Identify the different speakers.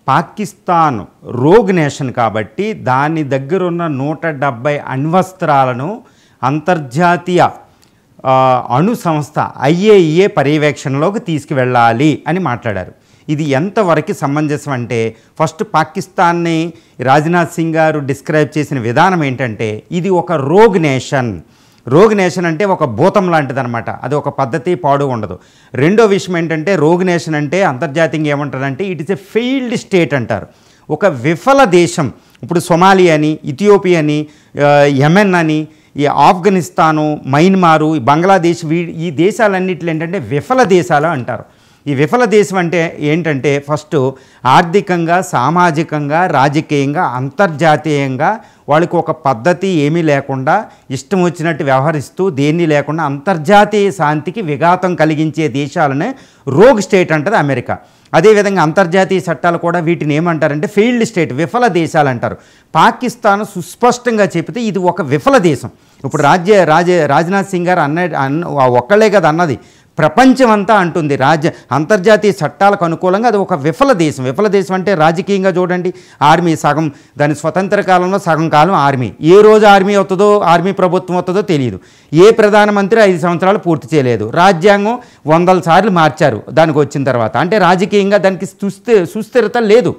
Speaker 1: Pakistan rogue nation కాబట్టి దాని దగ్గరున్న 170 అణ్వస్త్రాలను అంతర్జాతీయ అణు సంస్థ IAEA పర్యవేక్షణలోకి తీసుకువెళ్ళాలి అని మాట్లాడారు. ఇది ఎంతవరకు సమంజసం అంటే, ఫస్ట్ పాకిస్తాన్ని రాజ్నాథ్ సింగ్ గారు డిస్క్రైబ్ చేసిన విధానం ఏంటంటే, ఇది ఒక రోగ్ నేషన్. రోగ్ నేషన్ అంటే ఒక భూతం లాంటిది అనమాట. అది ఒక పద్ధతి పాడు ఉండదు. రెండో విషయం ఏంటంటే, రోగ్ నేషన్ అంటే అంతర్జాతీయంగా ఏమంటారంటే it is a failed state అంటారు. ఒక విఫల దేశం. ఇప్పుడు సొమాలియా అని, ఇథియోపియా అని, యెమెన్ అని, ఈ ఆఫ్ఘనిస్తాను, మయన్మారు, బంగ్లాదేశ్, ఈ దేశాలన్నింటిలో ఏంటంటే విఫల దేశాలు అంటారు. ఈ విఫల దేశం అంటే ఏంటంటే, ఫస్ట్ ఆర్థికంగా, సామాజికంగా, రాజకీయంగా, అంతర్జాతీయంగా వాళ్ళకి ఒక పద్ధతి ఏమీ లేకుండా ఇష్టం వచ్చినట్టు వ్యవహరిస్తూ దేన్ని లేకుండా అంతర్జాతీయ శాంతికి విఘాతం కలిగించే దేశాలనే రోగ్ స్టేట్ అంటది అమెరికా. అదేవిధంగా అంతర్జాతీయ చట్టాలు కూడా వీటిని ఏమంటారంటే ఫెయిల్డ్ స్టేట్, విఫల దేశాలు అంటారు. పాకిస్తాన్ సుస్పష్టంగా చెబితే ఇది ఒక విఫల దేశం. ఇప్పుడు రాజ్నాథ్ సింగ్ గారు ఒక్కళ్ళే కదా అన్నది, ప్రపంచం అంతా అంటుంది అంతర్జాతీయ చట్టాలకు అనుకూలంగా అది ఒక విఫల దేశం. విఫల దేశం అంటే రాజకీయంగా చూడండి, ఆర్మీ సగం, దాని స్వతంత్ర కాలంలో సగం కాలం ఆర్మీ. ఏ రోజు ఆర్మీ ప్రభుత్వం అవుతుందో తెలియదు. ఏ ప్రధానమంత్రి 5 సంవత్సరాలు పూర్తి చేయలేదు. రాజ్యాంగం 100 సార్లు మార్చారు దానికి వచ్చిన తర్వాత. అంటే రాజకీయంగా దానికి సుస్థిరత లేదు.